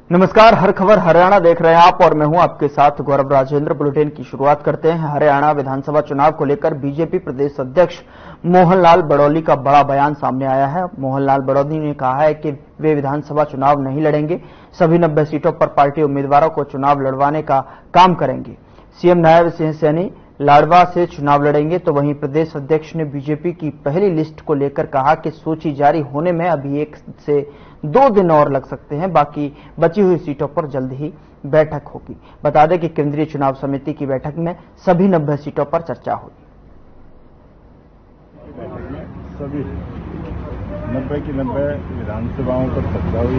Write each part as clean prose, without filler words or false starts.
नमस्कार, हर खबर हरियाणा देख रहे हैं आप और मैं हूं आपके साथ गौरव राजेंद्र। बुलेटिन की शुरुआत करते हैं। हरियाणा विधानसभा चुनाव को लेकर बीजेपी प्रदेश अध्यक्ष मोहनलाल बड़ौली का बड़ा बयान सामने आया है। मोहनलाल बड़ौली ने कहा है कि वे विधानसभा चुनाव नहीं लड़ेंगे, सभी 90 सीटों पर पार्टी उम्मीदवारों को चुनाव लड़वाने का काम करेंगे। सीएम नायब सिंह सैनी लाडवा से चुनाव लड़ेंगे, तो वहीं प्रदेश अध्यक्ष ने बीजेपी की पहली लिस्ट को लेकर कहा कि सूची जारी होने में अभी 1 से 2 दिन और लग सकते हैं, बाकी बची हुई सीटों पर जल्द ही बैठक होगी। बता दें कि केंद्रीय चुनाव समिति की बैठक में सभी 90 सीटों पर चर्चा हुई। सभी 90 की 90 विधानसभाओं पर चर्चा हुई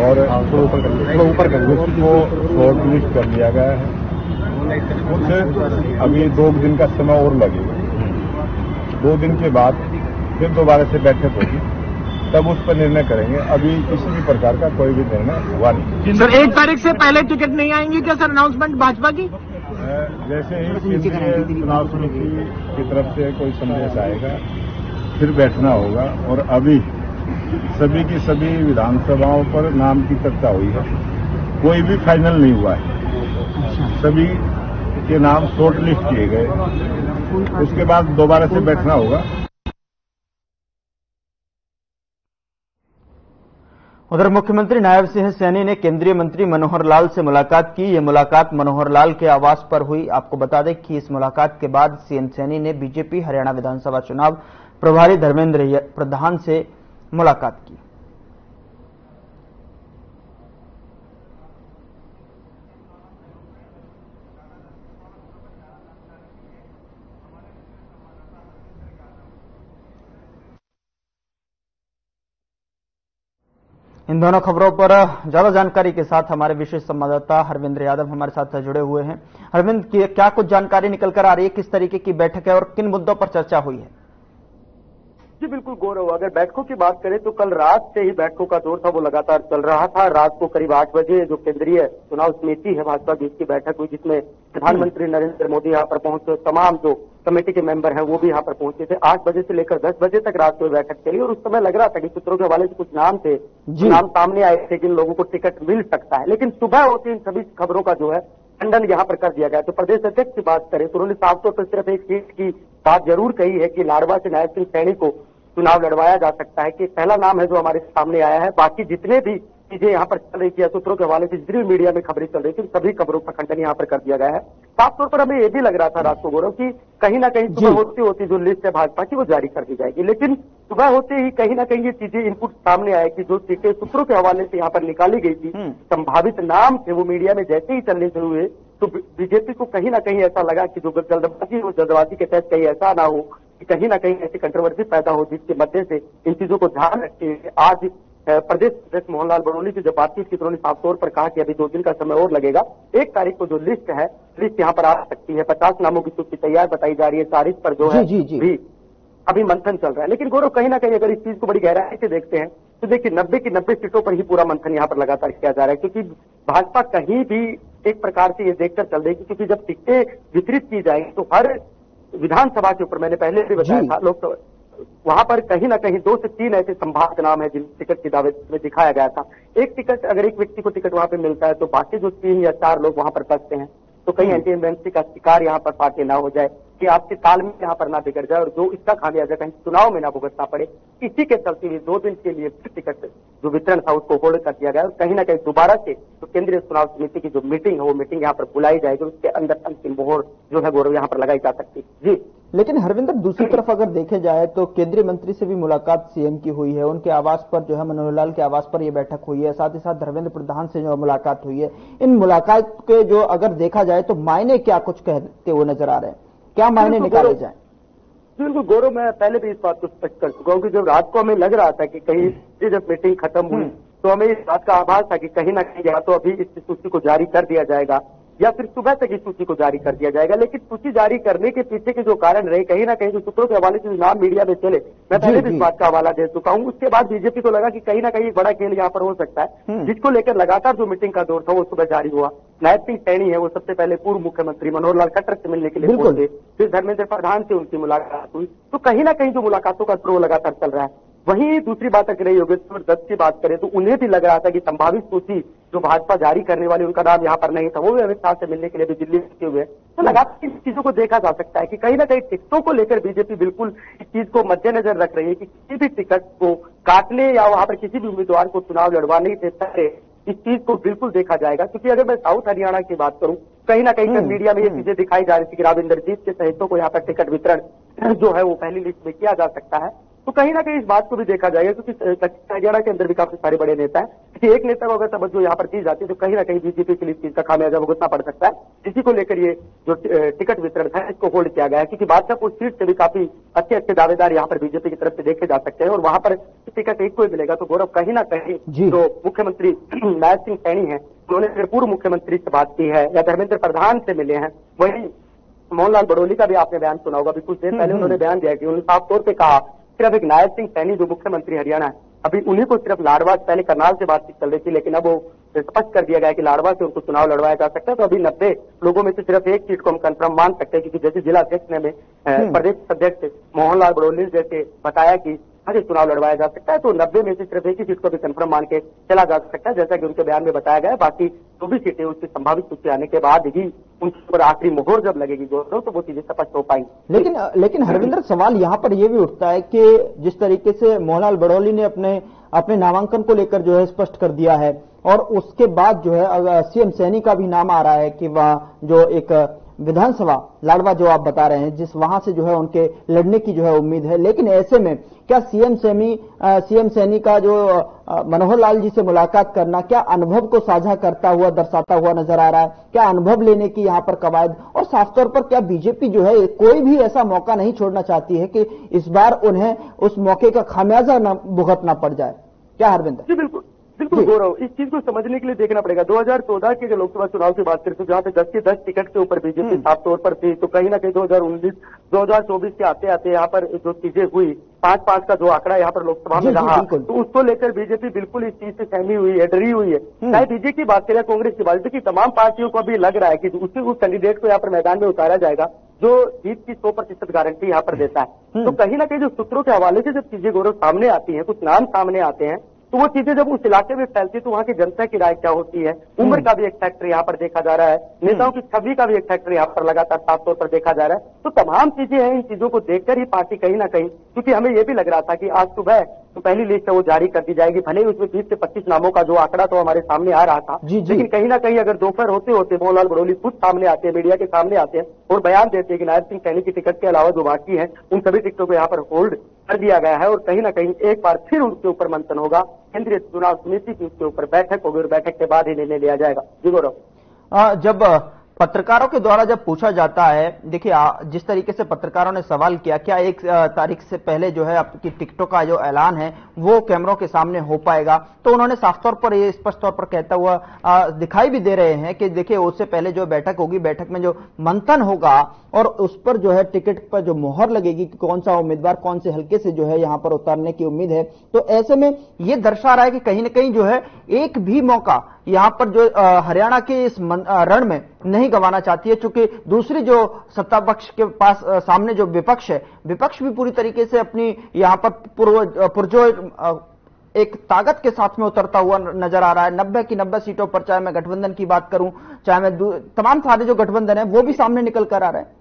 और उसको शॉर्ट लिस्ट कर लिया गया है। कुछ अभी 2 दिन का समय और लगेगा। 2 दिन के बाद फिर दोबारा से बैठक होगी, तब उस पर निर्णय करेंगे। अभी किसी भी प्रकार का कोई भी निर्णय हुआ नहीं। सर 1 तारीख से पहले टिकट नहीं आएंगी क्या सर अनाउंसमेंट भाजपा की? जैसे ही केंद्रीय चुनाव समिति की तरफ से कोई संदेश आएगा फिर बैठना होगा। और अभी सभी की सभी विधानसभाओं पर नाम की चर्चा हुई है, कोई भी फाइनल नहीं हुआ है। सभी के नाम शॉर्ट लिस्ट किए गए, उसके बाद दोबारा से बैठना होगा। उधर मुख्यमंत्री नायब सिंह सैनी ने केंद्रीय मंत्री मनोहर लाल से मुलाकात की। ये मुलाकात मनोहर लाल के आवास पर हुई। आपको बता दें कि इस मुलाकात के बाद सीएम सैनी ने बीजेपी हरियाणा विधानसभा चुनाव प्रभारी धर्मेंद्र प्रधान से मुलाकात की। इन दोनों खबरों पर ज्यादा जानकारी के साथ हमारे विशेष संवाददाता हरविंद्र यादव हमारे साथ जुड़े हुए हैं। हरविंद्र, क्या कुछ जानकारी निकल कर आ रही है? किस तरीके की बैठक है और किन मुद्दों पर चर्चा हुई है? जी बिल्कुल गौरव, अगर बैठकों की बात करें तो कल रात से ही बैठकों का दौर था वो लगातार चल रहा था। रात को करीब 8 बजे जो केंद्रीय चुनाव समिति है भाजपा की, उसकी बैठक हुई, जिसमें प्रधानमंत्री नरेंद्र मोदी यहाँ पर पहुंचे, तमाम जो कमेटी के मेंबर हैं वो भी यहाँ पर पहुंचे थे। 8 बजे से लेकर 10 बजे तक रात को बैठक चली और उस समय लग रहा था कि सूत्रों के हवाले से कुछ नाम थे, नाम सामने आए थे जिन लोगों को टिकट मिल सकता है। लेकिन सुबह होती इन सभी खबरों का जो है खंडन यहाँ पर कर दिया गया। तो प्रदेश अध्यक्ष की बात करें तो उन्होंने साफ तौर पर सिर्फ एक सीट की बात जरूर कही है कि लाडवा से नायब सिंह सैनी को चुनाव लड़वाया जा सकता है, कि पहला नाम है जो हमारे सामने आया है। बाकी जितने भी चीजें यहाँ पर चल रही थी, सूत्रों के हवाले से जितनी मीडिया में खबरें चल रही थी, सभी खबरों का खंडन यहाँ पर कर दिया गया है। साफ तौर पर हमें ये भी लग रहा था रात को गौरव की कहीं ना कहीं सुबह होती होती जो लिस्ट है भाजपा की वो जारी कर दी जाएगी। लेकिन सुबह होते ही कहीं ना कहीं ये चीजें इनपुट सामने आए कि जो सीटें सूत्रों के हवाले से यहाँ पर निकाली गई थी, संभावित नाम थे, वो मीडिया में जैसे ही चलने शुरू हुए तो बीजेपी को कहीं ना कहीं ऐसा लगा कि जो जल्दबाजी वो जल्दबाजी के तहत कहीं ऐसा ना हो कि कहीं ना कहीं ऐसी कंट्रोवर्सी पैदा हो, जिसके मध्य से इन चीजों को ध्यान रखते हुए आज प्रदेश अध्यक्ष मोहनलाल बड़ौली से जब बातचीत की तो उन्होंने साफ तौर पर कहा कि अभी 2 दिन का समय और लगेगा। 1 तारीख को जो लिस्ट है, लिस्ट यहाँ पर आ सकती है। 50 नामों की सूची तैयार बताई जा रही है। तारीख पर जो है भी अभी मंथन चल रहा है। लेकिन गौरव कहीं ना कहीं अगर इस चीज को बड़ी गहराई से देखते हैं तो देखिए 90 की 90 सीटों पर ही पूरा मंथन यहाँ पर लगातार किया जा रहा है, क्योंकि भाजपा कहीं भी एक प्रकार से ये देखकर चल रही है, क्योंकि जब टिकटें वितरित की जाएंगी तो हर विधानसभा के ऊपर, मैंने पहले भी बताया था, लोकसभा वहां पर कहीं ना कहीं 2 से 3 ऐसे संभावित नाम है जिन टिकट की दावे में दिखाया गया था। एक टिकट अगर एक व्यक्ति को टिकट वहां पे मिलता है तो बाकी जो 3 या 4 लोग वहां पर बचते हैं, तो कहीं एंटी इनकम्बेंसी का शिकार यहाँ पर पार्टी ना हो जाए, कि आपके तालमेल यहाँ पर ना बिगड़ जाए और जो इसका खामियाजा कहीं चुनाव में ना भुगतना पड़े। इसी के चलते हुए 2 दिन के लिए फिर टिकट जो वितरण था उसको होल्ड कर दिया गया और कहीं ना कहीं दोबारा से तो केंद्रीय चुनाव समिति की जो मीटिंग है वो मीटिंग यहाँ पर बुलाई जाएगी, उसके अंदर अंतिम मोहर जो है गौरव यहाँ पर लगाई जा सकती है। जी लेकिन हरविंदर, दूसरी तरफ अगर देखे जाए तो केंद्रीय मंत्री से भी मुलाकात सीएम की हुई है, उनके आवास पर जो है मनोहर लाल के आवास पर यह बैठक हुई है, साथ ही साथ धर्मेंद्र प्रधान से जो मुलाकात हुई है। इन मुलाकात के जो अगर देखा जाए तो मायने क्या कुछ कहते हुए नजर आ रहे हैं, क्या मायने निकाले जाए? बिल्कुल गौरव, मैं पहले भी इस बात को स्पष्ट कर चुका हूँ कि जब रात को हमें लग रहा था कि कहीं जब मीटिंग खत्म हुई तो हमें इस बात का आभास था कि कहीं ना कहीं या तो अभी इस सूची को जारी कर दिया जाएगा या फिर सुबह तक इस सूची को जारी कर दिया जाएगा। लेकिन सूची जारी करने के पीछे के जो कारण रहे, कहीं ना कहीं जो सूत्रों के हवाले से जो नाम मीडिया में चले, मैं पहले भी इस बात का हवाला दे चुका हूं। उसके बाद बीजेपी को लगा कि कहीं ना कहीं एक बड़ा खेल यहाँ पर हो सकता है, जिसको लेकर लगातार जो मीटिंग का दौर था वो सुबह जारी हुआ। नायब सिंह सैनी है वो सबसे पहले पूर्व मुख्यमंत्री मनोहर लाल खट्टर से मिलने के लिए पहुंचे, फिर धर्मेंद्र प्रधान से उनकी मुलाकात हुई। तो कहीं ना कहीं जो मुलाकातों का क्रम लगातार चल रहा है, वहीं दूसरी बात अगर योगेश्वर दत्त की बात करें तो उन्हें भी लग रहा था कि संभावित सूची जो भाजपा जारी करने वाली उनका नाम यहाँ पर नहीं था, वो भी अमित शाह से मिलने के लिए भी दिल्ली पहुंचे हुए। तो लगातार इन चीजों को देखा जा सकता है कि कहीं ना कहीं टिकटों को लेकर बीजेपी बिल्कुल इस चीज को मद्देनजर रख रही है कि किसी भी टिकट को काटने या वहां पर किसी भी उम्मीदवार को चुनाव लड़वाने से पहले इस चीज को बिल्कुल देखा जाएगा। क्योंकि अगर मैं साउथ हरियाणा की बात करूं, कहीं ना कहीं मीडिया में ये चीजें दिखाई जा रही थी कि राव इंद्रजीत के सहितों को यहाँ पर टिकट वितरण जो है वो पहली लिस्ट में किया जा सकता है। तो कहीं ना कहीं इस बात को भी देखा जाएगा क्योंकि दक्षिण हरियाणा के अंदर भी काफी सारे बड़े नेता हैं कि एक नेता को अगर तवज्जो यहाँ पर दी जाती है तो कहीं ना कहीं बीजेपी के लिए इस चीज का खामियाजा भुगतना पड़ सकता है। इसी को लेकर ये जो टिकट वितरण है इसको होल्ड किया गया है क्योंकि बादशाहपुर सीट से भी काफी अच्छे अच्छे दावेदार यहाँ पर बीजेपी की तरफ से देखे जा सकते हैं और वहां पर टिकट एक को ही मिलेगा। तो गौरव, कहीं ना कहीं जो मुख्यमंत्री नायब सिंह सैनी है उन्होंने पूर्व मुख्यमंत्री से बात की है या धर्मेंद्र प्रधान से मिले हैं। वही मोहनलाल बड़ोली का भी आपने बयान सुना होगा, अभी कुछ देर पहले उन्होंने बयान दिया कि उन्होंने साफ तौर पर कहा सिर्फ एक नायब सिंह सैनी जो मुख्यमंत्री हरियाणा है, अभी उन्हीं को सिर्फ लाडवा, पहले करनाल से बातचीत चल रही थी लेकिन अब वो स्पष्ट कर दिया गया कि लाडवा से उनको चुनाव लड़वाया जा सकता है। तो अभी 90 लोगों में से सिर्फ एक सीट को हम कंफर्म मान सकते हैं क्योंकि जैसे जिला अध्यक्ष ने प्रदेश अध्यक्ष मोहनलाल बड़ोली जैसे बताया कि हर चुनाव लड़वाया जा सकता है, तो 90 में से सिर्फ एक ही सीट को भी कंफर्म मान के चला जा सकता है जैसा कि उनके बयान में बताया गया है। बाकी जो भी सीटें उसकी संभावित सूची आने के बाद ही उनके ऊपर आखिरी मोहर जब लगेगी गौरव तो वो चीजें स्पष्ट हो पाएंगी। लेकिन हरविंदर, सवाल यहाँ पर यह भी उठता है कि जिस तरीके से मोहनलाल बड़ोली ने अपने नामांकन को लेकर जो है स्पष्ट कर दिया है और उसके बाद जो है सीएम सैनी का भी नाम आ रहा है कि वह जो एक विधानसभा लाडवा जो आप बता रहे हैं जिस वहां से जो है उनके लड़ने की जो है उम्मीद है, लेकिन ऐसे में क्या सीएम सैनी का जो मनोहर लाल जी से मुलाकात करना क्या अनुभव को साझा करता हुआ दर्शाता हुआ नजर आ रहा है? क्या अनुभव लेने की यहाँ पर कवायद और साफ तौर पर क्या बीजेपी जो है कोई भी ऐसा मौका नहीं छोड़ना चाहती है कि इस बार उन्हें उस मौके का खामियाजा न भुगतना पड़ जाए? क्या हरविंदर? जी बिल्कुल गौरव, इस चीज को समझने के लिए देखना पड़ेगा। 2014 के लोकसभा चुनाव की बात करें तो जहां पे 10 के 10 टिकट के ऊपर बीजेपी साफ तौर पर थी, तो कहीं ना कहीं 2019 2024 के आते आते यहाँ पर जो चीजें हुई 5-5 का जो आंकड़ा यहाँ पर लोकसभा में रहा तो उसको लेकर बीजेपी बिल्कुल इस चीज से सहमी हुई है, डरी हुई है। चाहे बीजेपी की बात करें कांग्रेस की बात, देखिए तमाम पार्टियों को भी लग रहा है कि उस कैंडिडेट को यहाँ पर मैदान में उतारा जाएगा जो जीत की 100% गारंटी यहाँ पर देता है। तो कहीं ना कहीं जो सूत्रों के हवाले से जब चीजें गौरव सामने आती है, कुछ नाम सामने आते हैं तो वो चीजें जब उस इलाके में फैलती है तो वहां की जनता की राय क्या होती है, उम्र का भी एक फैक्टर यहाँ पर देखा जा रहा है, नेताओं की छवि का भी एक फैक्टर यहाँ पर लगातार साफ तौर पर देखा जा रहा है। तो तमाम चीजें हैं, इन चीजों को देखकर ही पार्टी कहीं ना कहीं, क्योंकि हमें ये भी लग रहा था कि आज सुबह तो पहली लिस्ट है वो जारी कर दी जाएगी, भले ही उसमें 20 से 25 नामों का जो आंकड़ा तो हमारे सामने आ रहा था, लेकिन कहीं ना कहीं अगर दोपहर होते होते मोहनलाल बड़ोली खुद सामने आते हैं, मीडिया के सामने आते हैं और बयान देते हैं कि नायब सिंह सैनी की टिकट के अलावा जो बाकी है उन सभी टिकटों को यहाँ पर होल्ड कर दिया गया है और कहीं ना कहीं एक बार फिर उनके ऊपर मंथन होगा, केंद्रीय चुनाव समिति की उसके ऊपर बैठक होगी और बैठक के बाद ही निर्णय लिया जाएगा। जी गौरव, जब पत्रकारों के द्वारा जब पूछा जाता है, देखिए जिस तरीके से पत्रकारों ने सवाल किया क्या 1 तारीख से पहले जो है आपकी टिकटों का जो ऐलान है वो कैमरों के सामने हो पाएगा, तो उन्होंने साफ तौर पर ये स्पष्ट तौर पर कहता हुआ दिखाई भी दे रहे हैं कि देखिए उससे पहले जो बैठक होगी, बैठक में जो मंथन होगा और उस पर जो है टिकट पर जो मोहर लगेगी कि कौन सा उम्मीदवार कौन से हल्के से जो है यहां पर उतारने की उम्मीद है। तो ऐसे में ये दर्शा रहा है कि कहीं ना कहीं जो है एक भी मौका यहां पर जो हरियाणा के इस रण में नहीं गंवाना चाहती है, चूंकि दूसरी जो सत्ता पक्ष के पास सामने जो विपक्ष है, विपक्ष भी पूरी तरीके से अपनी यहां पर पुरजोर एक ताकत के साथ में उतरता हुआ नजर आ रहा है। 90 की 90 सीटों पर, चाहे मैं गठबंधन की बात करूं, चाहे मैं तमाम सारे जो गठबंधन है वो भी सामने निकल कर आ रहे हैं।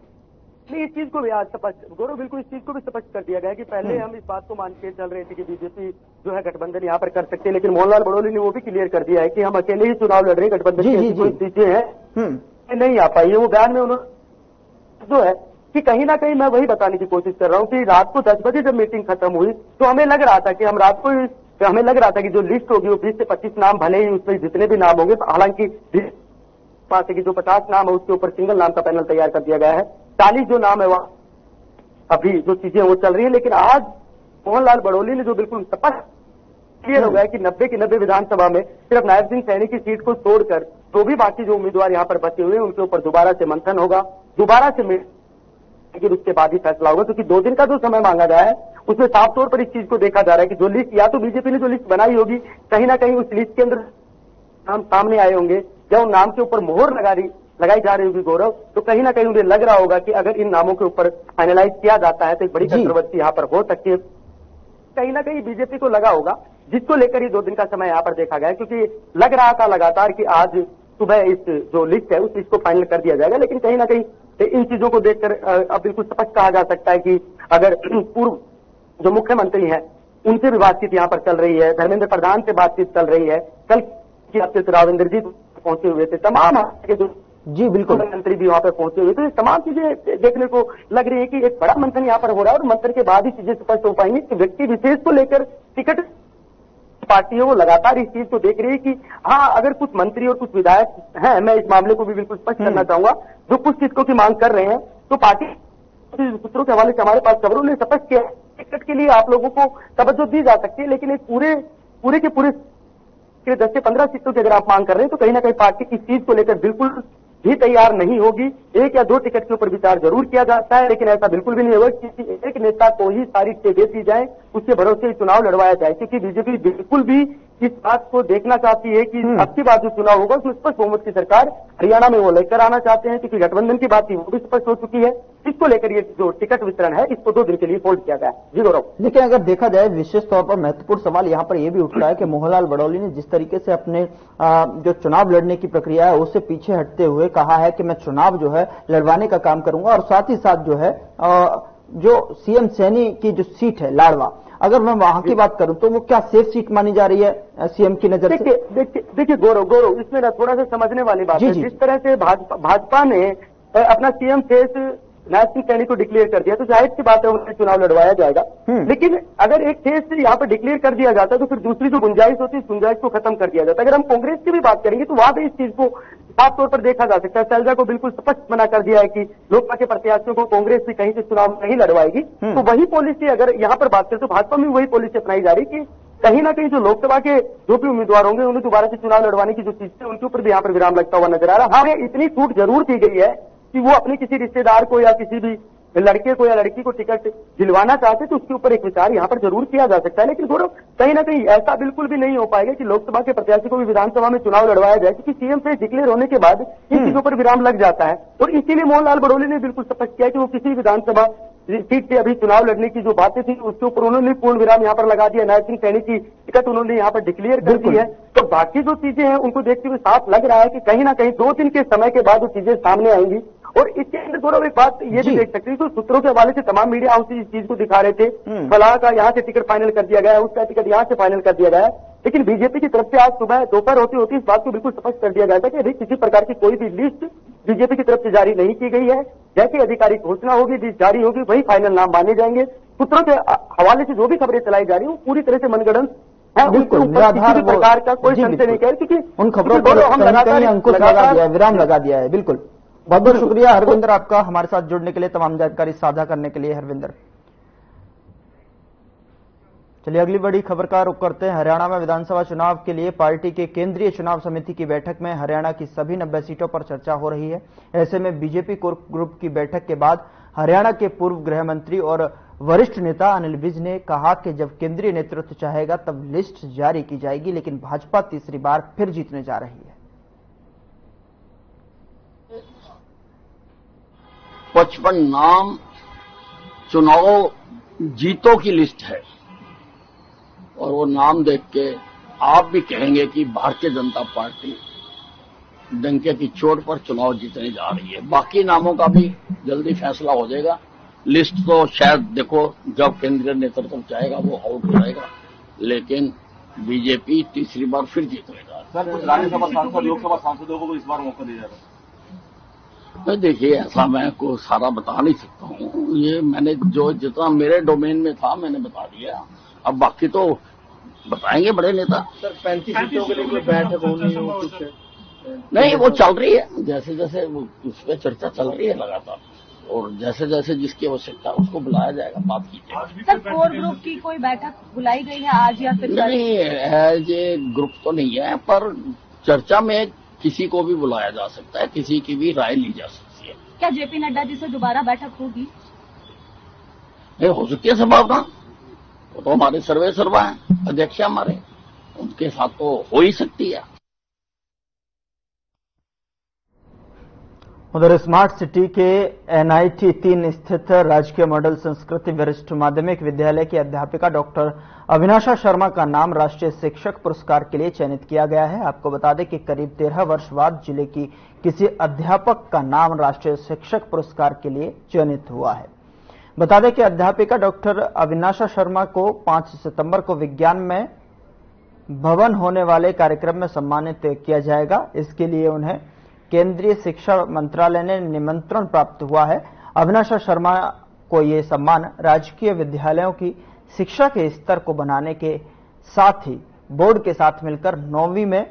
इस चीज को भी आज स्पष्ट, गौरव बिल्कुल इस चीज को भी स्पष्ट कर दिया गया कि पहले हम इस बात को मान के चल रहे थे कि बीजेपी जो है गठबंधन यहाँ पर कर सकते हैं, लेकिन मोहनलाल बड़ोली ने वो भी क्लियर कर दिया है कि हम अकेले ही चुनाव लड़ रहे हैं, गठबंधन की कोई चीजें हैं नहीं आ पाई है। वो बयान में उन्होंने जो है कि कहीं ना कहीं मैं वही बताने की कोशिश कर रहा हूँ कि रात को 10 बजे जब मीटिंग खत्म हुई तो हमें लग रहा था कि हमें लग रहा था कि जो लिस्ट होगी वो 20 से 25 नाम, भले ही उसमें जितने भी नाम होंगे, हालांकि पास है कि जो 50 नाम है उसके ऊपर सिंगल नाम का पैनल तैयार कर दिया गया है, 40 जो नाम है वह अभी जो चीजें वो चल रही है। लेकिन आज मोहनलाल बड़ोली ने जो बिल्कुल स्पष्ट क्लियर हो गया कि 90 की 90 विधानसभा में सिर्फ नायब सिंह सैनी की सीट को छोड़कर तो भी बाकी जो उम्मीदवार यहाँ पर बचे हुए हैं उनके ऊपर दोबारा से मंथन होगा, दोबारा से लेकिन उसके बाद ही फैसला होगा, क्योंकि 2 दिन का जो समय मांगा गया है उसमें साफ तौर पर इस चीज को देखा जा रहा है कि जो लिस्ट या तो बीजेपी ने जो लिस्ट बनाई होगी कहीं ना कहीं उस लिस्ट के अंदर नाम सामने आए होंगे या उन नाम के ऊपर मोहर लगाई जा रही होगी गौरव, तो कहीं ना कहीं उन्हें लग रहा होगा कि अगर इन नामों के ऊपर फाइनलाइज किया जाता है तो एक बड़ी कंट्रोवर्सी यहाँ पर हो सकती है। कहीं ना कहीं बीजेपी को लगा होगा, जिसको लेकर ही 2 दिन का समय यहाँ पर देखा गया, क्योंकि लग रहा था लगातार कि आज सुबह इस जो लिस्ट है उस लिस्ट को फाइनल कर दिया जाएगा, लेकिन कहीं ना कहीं इन चीजों को देखकर अब बिल्कुल स्पष्ट कहा जा सकता है कि अगर पूर्व जो मुख्यमंत्री हैं उनसे भी बातचीत यहाँ पर चल रही है, धर्मेंद्र प्रधान से बातचीत चल रही है, कल की बातचीत राविंदर जी पहुंचे हुए थे, तमाम के जो जी बिल्कुल मंत्री भी वहां पर पहुंचे हुए, तो ये तमाम चीजें देखने को लग रही है कि एक बड़ा मंथन यहाँ पर हो रहा है और मंथन के बाद ही चीजें स्पष्ट हो पाएंगी कि व्यक्ति विशेष को लेकर टिकट पार्टियों वो लगातार इस चीज को देख रही है कि हाँ, अगर कुछ मंत्री और कुछ विधायक हैं, मैं इस मामले को भी बिल्कुल स्पष्ट करना चाहूंगा, जो कुछ सीटों की मांग कर रहे हैं, तो पार्टी सूत्रों के हवाले से हमारे पास खबरों ने स्पष्ट किया टिकट के लिए आप लोगों को तवज्जो दी जा सकती है, लेकिन एक पूरे के पूरे 10 से 15 सीटों की अगर आप मांग कर रहे हैं तो कहीं ना कहीं पार्टी इस चीज को लेकर बिल्कुल भी तैयार नहीं होगी। 1 या 2 टिकट के ऊपर विचार जरूर किया जाता है, लेकिन ऐसा बिल्कुल भी नहीं होगा कि किसी एक नेता को ही सारी टिकटें दी जाए, उसके भरोसे ही चुनाव लड़वाया जाए, क्योंकि बीजेपी बिल्कुल भी इस बात को देखना चाहती है कि अब की बार जो चुनाव होगा उसमें स्पष्ट बहुमत की सरकार हरियाणा में वो लेकर आना चाहते हैं, क्योंकि गठबंधन की बात थी वो भी स्पष्ट हो चुकी है। इसको लेकर ये जो टिकट वितरण है इसको 2 दिन के लिए होल्ड किया गया है। जी गौरव, लेकिन अगर देखा जाए विशेष तौर पर महत्वपूर्ण सवाल यहाँ पर यह भी उठता है कि मोहनलाल बड़ौली ने जिस तरीके से अपने जो चुनाव लड़ने की प्रक्रिया है उससे पीछे हटते हुए कहा है कि मैं चुनाव जो है लड़वाने का काम करूंगा, और साथ ही साथ जो है जो सीएम सैनी की जो सीट है लाडवा, अगर मैं वहां की बात करूं तो वो क्या सेफ सीट मानी जा रही है सीएम की नजर से? देखिए गौरव, इसमें ना थोड़ा सा समझने वाली बात है। जिस तरह से भाजपा ने अपना सीएम फेस नायब सिंह सैनी को डिक्लेयर कर दिया, तो जाहिर सी बात है उन्हें चुनाव लड़वाया जाएगा। लेकिन अगर एक फेस यहाँ पर डिक्लेयर कर दिया जाता है तो फिर दूसरी जो गुंजाइश होती है उस गुंजाइश को खत्म कर दिया जाता है। अगर हम कांग्रेस की भी बात करेंगे तो वहां भी इस चीज को साफ तौर पर देखा जा सकता है। शैलजा को बिल्कुल स्पष्ट मना कर दिया है कि लोकसभा के प्रत्याशियों को कांग्रेस भी कहीं से चुनाव नहीं लड़वाएगी। तो वही पॉलिसी अगर यहाँ पर बात करें तो भाजपा में वही पॉलिसी अपनाई जा रही है कि कहीं ना कहीं जो लोकसभा के जो भी उम्मीदवार होंगे उन्हें दोबारा से चुनाव लड़वाने की जो चीज है उनके ऊपर भी यहाँ पर विराम लगता हुआ नजर आ रहा है। हाँ, इतनी छूट जरूर दी गई है कि वो अपने किसी रिश्तेदार को या किसी भी लड़के को या लड़की को टिकट दिलवाना चाहते तो उसके ऊपर एक विचार यहाँ पर जरूर किया जा सकता है। लेकिन गौरव, कहीं ना कहीं ऐसा बिल्कुल भी नहीं हो पाएगा कि लोकसभा के प्रत्याशी को भी विधानसभा में चुनाव लड़वाया जाए, क्योंकि सीएम से डिक्लेयर होने के बाद इन चीजों पर विराम लग जाता है। और इसीलिए मोहनलाल बड़ौली ने बिल्कुल स्पष्ट किया कि वो किसी विधानसभा सीट से अभी चुनाव लड़ने की जो बातें थी उसके ऊपर उन्होंने पूर्ण विराम यहाँ पर लगा दिया। नायब सिंह सैनी की टिकट उन्होंने यहाँ पर डिक्लेयर कर दी है। तो बाकी जो चीजें हैं उनको देखते हुए साफ लग रहा है कि कहीं ना कहीं 2 दिन के समय के बाद वो चीजें सामने आएंगी। और इसके अंदर गौरव एक बात ये भी देख सकते हैं, तो सूत्रों के हवाले से तमाम मीडिया हाउस इस चीज को दिखा रहे थे, फलाह का यहाँ से टिकट फाइनल कर दिया गया है, उसका टिकट यहाँ से फाइनल कर दिया गया है। लेकिन बीजेपी की तरफ से आज सुबह दोपहर होती होती इस बात को बिल्कुल स्पष्ट कर दिया गया था कि अभी किसी प्रकार की कोई भी लिस्ट बीजेपी की तरफ से जारी नहीं की गई है। जैसी आधिकारिक घोषणा होगी, लिस्ट जारी होगी, वही फाइनल नाम माने जाएंगे। सूत्रों के हवाले से जो भी खबरें चलाई जा रही है वो पूरी तरह से मनगढ़ंत है, उनके ऊपर किसी भी प्रकार का कोई संशय नहीं कह, क्योंकि उन खबरों पर हम लगातार अंकुश लगा दिया है, विराम लगा दिया है। बिल्कुल, बहुत बहुत शुक्रिया हरविंदर आपका हमारे साथ जुड़ने के लिए, तमाम जानकारी साझा करने के लिए हरविंदर। चलिए अगली बड़ी खबर का रुख करते हैं। हरियाणा में विधानसभा चुनाव के लिए पार्टी के केंद्रीय चुनाव समिति की बैठक में हरियाणा की सभी 90 सीटों पर चर्चा हो रही है। ऐसे में बीजेपी कोर ग्रुप की बैठक के बाद हरियाणा के पूर्व गृह मंत्री और वरिष्ठ नेता अनिल विज ने कहा कि जब केंद्रीय नेतृत्व चाहेगा तब लिस्ट जारी की जाएगी, लेकिन भाजपा तीसरी बार फिर जीतने जा रही है। 55 नाम चुनाव जीतों की लिस्ट है और वो नाम देख के आप भी कहेंगे कि भारतीय जनता पार्टी डंके की चोट पर चुनाव जीतने जा रही है। बाकी नामों का भी जल्दी फैसला हो जाएगा। लिस्ट तो शायद देखो जब केंद्रीय नेतृत्व चाहेगा वो आउट हो जाएगा, लेकिन बीजेपी तीसरी बार फिर जीतने जा रही है। सर, राज्यसभा सांसद लोकसभा सांसदों को इस बार मौका दिया जा रहा है। देखिए, ऐसा मैं को सारा बता नहीं सकता हूँ। ये मैंने जो जितना मेरे डोमेन में था मैंने बता दिया, अब बाकी तो बताएंगे बड़े नेता। सर, 35 सीटों के लिए कोई बैठक होनी हो कुछ नहीं, वो चल रही है, जैसे जैसे उस पर चर्चा चल रही है लगातार, और जैसे जैसे जिसकी आवश्यकता उसको बुलाया जाएगा, बात कीजिएगा। सर, कोर ग्रुप की कोई बैठक बुलाई गई है आज या फिर? नहीं, एज ए ग्रुप तो नहीं है, पर चर्चा में किसी को भी बुलाया जा सकता है, किसी की भी राय ली जा सकती है। क्या जेपी नड्डा जी से दोबारा बैठक होगी? नहीं, हो सकती है संभावना, वो तो हमारे सर्वे सर्वा है, अध्यक्ष हमारे, उनके साथ तो हो ही सकती है। उधर स्मार्ट सिटी के NIT 3 स्थित राजकीय मॉडल संस्कृति वरिष्ठ माध्यमिक विद्यालय की अध्यापिका डॉक्टर अविनाशा शर्मा का नाम राष्ट्रीय शिक्षक पुरस्कार के लिए चयनित किया गया है। आपको बता दें कि करीब 13 वर्ष बाद जिले की किसी अध्यापक का नाम राष्ट्रीय शिक्षक पुरस्कार के लिए चयनित हुआ है। बता दें कि अध्यापिका डॉक्टर अविनाशा शर्मा को 5 सितंबर को विज्ञान में भवन होने वाले कार्यक्रम में सम्मानित किया जाएगा। इसके लिए उन्हें केंद्रीय शिक्षा मंत्रालय ने निमंत्रण प्राप्त हुआ है। अविनाशा शर्मा को ये सम्मान राजकीय विद्यालयों की शिक्षा के स्तर को बनाने के साथ ही बोर्ड के साथ मिलकर 9वीं में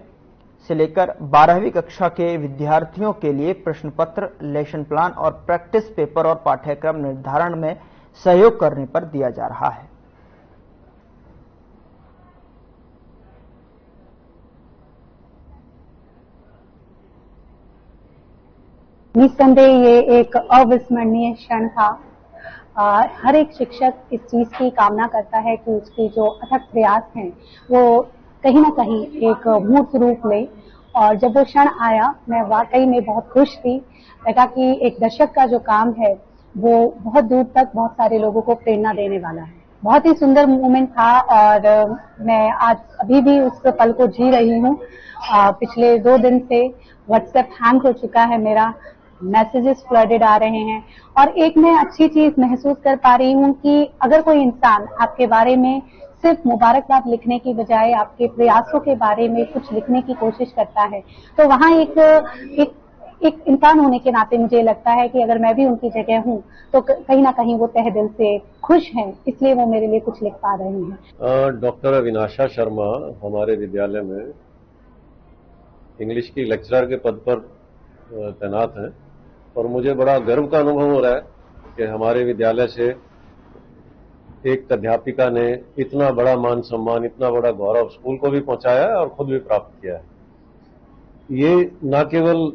से लेकर 12वीं कक्षा के विद्यार्थियों के लिए प्रश्न पत्र, लेसन प्लान और प्रैक्टिस पेपर और पाठ्यक्रम निर्धारण में सहयोग करने पर दिया जा रहा है। निस्संदेह ये एक अविस्मरणीय क्षण था। हर एक शिक्षक इस चीज की कामना करता है कि उसके जो अथक प्रयास हैं वो कहीं ना कहीं एक मूर्त रूप ले, और जब वो क्षण आया मैं वाकई में बहुत खुश थी। लगा कि एक दशक का जो काम है वो बहुत दूर तक बहुत सारे लोगों को प्रेरणा देने वाला है। बहुत ही सुंदर मोमेंट था और मैं आज अभी भी उस पल को जी रही हूँ। पिछले 2 दिन से व्हाट्सएप हैंग हो चुका है मेरा, मैसेजेस फ्लडेड आ रहे हैं, और एक मैं अच्छी चीज महसूस कर पा रही हूँ कि अगर कोई इंसान आपके बारे में सिर्फ मुबारकबाद लिखने की बजाय आपके प्रयासों के बारे में कुछ लिखने की कोशिश करता है, तो वहाँ एक इंसान होने के नाते मुझे लगता है कि अगर मैं भी उनकी जगह हूँ तो कहीं ना कहीं वो तहे दिल से खुश हैं, इसलिए वो मेरे लिए कुछ लिख पा रहे हैं। डॉक्टर अविनाशा शर्मा हमारे विद्यालय में इंग्लिश की लेक्चरर के पद पर तैनात हैं और मुझे बड़ा गर्व का अनुभव हो रहा है कि हमारे विद्यालय से एक अध्यापिका ने इतना बड़ा मान सम्मान, इतना बड़ा गौरव स्कूल को भी पहुंचाया है और खुद भी प्राप्त किया है। ये न केवल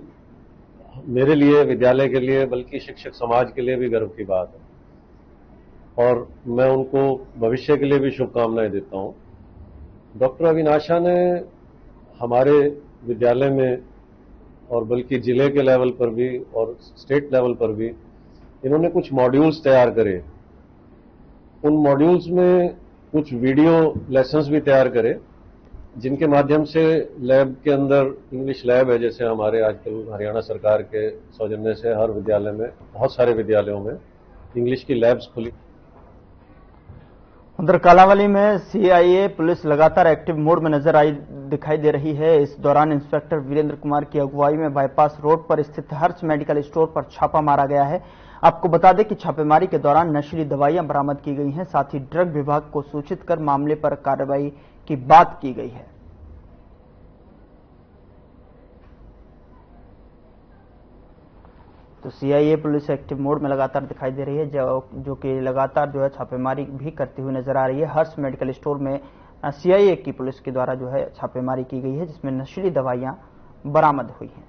मेरे लिए, विद्यालय के लिए, बल्कि शिक्षक समाज के लिए भी गर्व की बात है और मैं उनको भविष्य के लिए भी शुभकामनाएं देता हूं। डॉक्टर अविनाशा ने हमारे विद्यालय में और बल्कि जिले के लेवल पर भी और स्टेट लेवल पर भी इन्होंने कुछ मॉड्यूल्स तैयार करे। उन मॉड्यूल्स में कुछ वीडियो लेसन्स भी तैयार करे जिनके माध्यम से लैब के अंदर, इंग्लिश लैब है जैसे हमारे आजकल हरियाणा सरकार के सौजन्य से हर विद्यालय में, बहुत सारे विद्यालयों में इंग्लिश की लैब्स खुली। उधर कालांवाली में CIA पुलिस लगातार एक्टिव मोड में दिखाई दे रही है। इस दौरान इंस्पेक्टर वीरेंद्र कुमार की अगुवाई में बाईपास रोड पर स्थित हर्ष मेडिकल स्टोर पर छापा मारा गया है। आपको बता दें कि छापेमारी के दौरान नशीली दवाइयां बरामद की गई हैं, साथ ही ड्रग विभाग को सूचित कर मामले पर कार्रवाई की बात की गई है। तो CIA पुलिस एक्टिव मोड में लगातार दिखाई दे रही है, जो कि लगातार जो है छापेमारी भी करती हुई नजर आ रही है। हर्ष मेडिकल स्टोर में CIA की पुलिस के द्वारा जो है छापेमारी की गई है, जिसमें नशीली दवाइयां बरामद हुई हैं।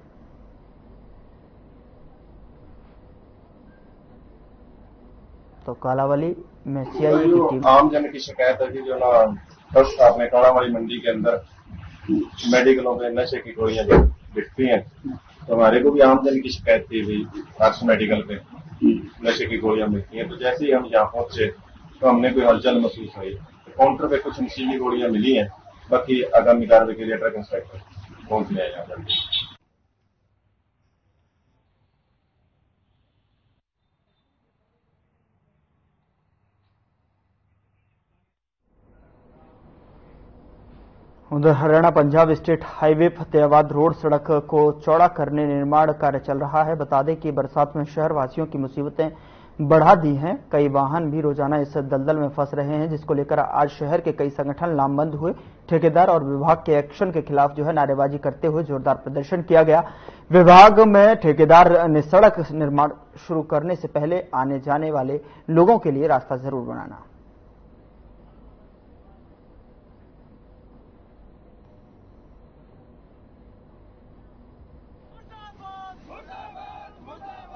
तो कालांवाली में CIA की टीम आम जन की शिकायत है कि जो ना फर्स्ट आपने कालांवाली मंडी के अंदर मेडिकलों में नशे की गोलियां जो बिकती हैं, तो हमारे को भी आम जन की शिकायत थी भी हर्ष मेडिकल पे नशे की गोलियां मिलती हैं। तो जैसे ही हम यहाँ पहुंचे तो हमने कोई हलचल महसूस हुई। काउंटर पे कुछ नशीली गोलियां मिली हैं, बाकी आगामी कार्रवाई के लिए ड्रग इंस्पेक्टर पहुंच गए यहाँ पर। उधर Haryana Punjab state highway Fatehabad road सड़क को चौड़ा करने निर्माण कार्य चल रहा है। बता दें कि बरसात में शहर वासियों की मुसीबतें बढ़ा दी हैं। कई वाहन भी रोजाना इस दलदल में फंस रहे हैं, जिसको लेकर आज शहर के कई संगठन लामबंद हुए। ठेकेदार और विभाग के एक्शन के खिलाफ जो है नारेबाजी करते हुए जोरदार प्रदर्शन किया गया। विभाग में ठेकेदार ने सड़क निर्माण शुरू करने से पहले आने जाने वाले लोगों के लिए रास्ता जरूर बनाना।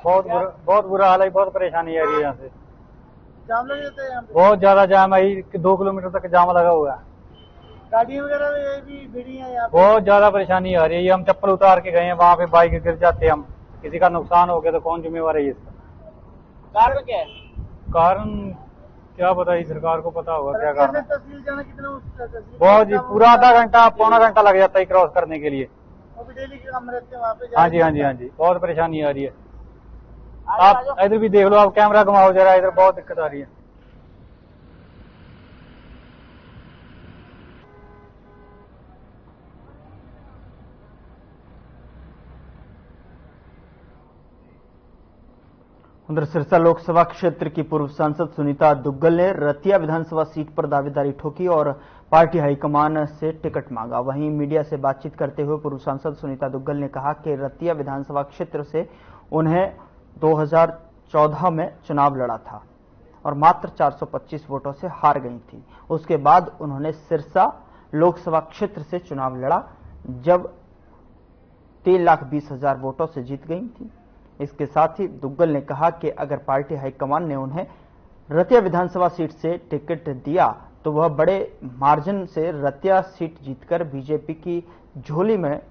बहुत बुरा हाल है, बहुत परेशानी आ रही है। यहाँ से जाम लग जाते हैं यहाँ पे, बहुत ज्यादा जाम है, 2 किलोमीटर तक जाम लगा हुआ है। गाड़ियाँ वगैरह भी भिड़ी हैं यहाँ पे, बहुत ज्यादा परेशानी आ रही है। हम चप्पल उतार के गए हैं, वहाँ पे बाइक गिर जाते हैं हम। किसी का नुकसान हो गया तो कौन जिम्मेवार है इसका? कारण क्या है? कारण क्या बताइए, सरकार को पता होगा क्या कारण है। तहसील जाना कितना बहुत जी, पूरा आधा घंटा पौना घंटा लग जाता है क्रॉस करने के लिए। डेली के काम रहते हैं वहाँ पे। हाँ जी, हाँ जी, हाँ जी, बहुत परेशानी आ रही है। आप इधर भी देख लो, आप कैमरा घुमाओ जरा, इधर बहुत दिक्कत आ रही है। उधर सिरसा लोकसभा क्षेत्र की पूर्व सांसद सुनीता दुग्गल ने रतिया विधानसभा सीट पर दावेदारी ठोकी और पार्टी हाईकमान से टिकट मांगा। वहीं मीडिया से बातचीत करते हुए पूर्व सांसद सुनीता दुग्गल ने कहा कि रतिया विधानसभा क्षेत्र से उन्हें 2014 में चुनाव लड़ा था और मात्र 425 वोटों से हार गई थी। उसके बाद उन्होंने सिरसा लोकसभा क्षेत्र से चुनाव लड़ा, जब 3,20,000 वोटों से जीत गई थी। इसके साथ ही दुग्गल ने कहा कि अगर पार्टी हाईकमान ने उन्हें रतिया विधानसभा सीट से टिकट दिया तो वह बड़े मार्जिन से रतिया सीट जीतकर बीजेपी की झोली में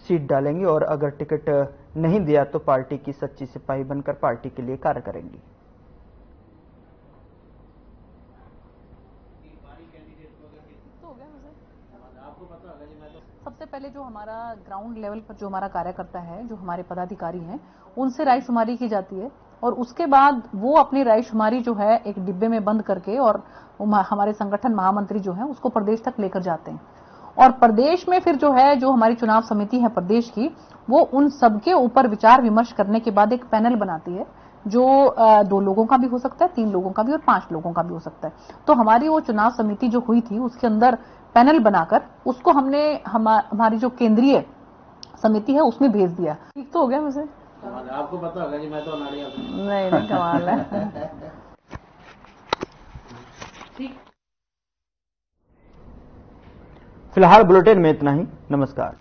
सीट डालेंगी और अगर टिकट नहीं दिया तो पार्टी की सच्ची सिपाही बनकर पार्टी के लिए कार्य करेंगी। सबसे पहले जो हमारा ग्राउंड लेवल पर जो हमारा कार्यकर्ता है, जो हमारे पदाधिकारी हैं, उनसे रायशुमारी की जाती है और उसके बाद वो अपनी रायशुमारी जो है एक डिब्बे में बंद करके और हमारे संगठन महामंत्री जो है उसको प्रदेश तक लेकर जाते हैं और प्रदेश में फिर जो है जो हमारी चुनाव समिति है प्रदेश की, वो उन सबके ऊपर विचार विमर्श करने के बाद एक पैनल बनाती है जो 2 लोगों का भी हो सकता है, 3 लोगों का भी और 5 लोगों का भी हो सकता है। तो हमारी वो चुनाव समिति जो हुई थी उसके अंदर पैनल बनाकर उसको हमने हमारी जो केंद्रीय समिति है उसमें भेज दिया। ठीक तो हो गया मुझे, आपको पता होगा जी, मैं तो नहीं कमाल है। फिलहाल बुलेटिन में इतना ही। नमस्कार।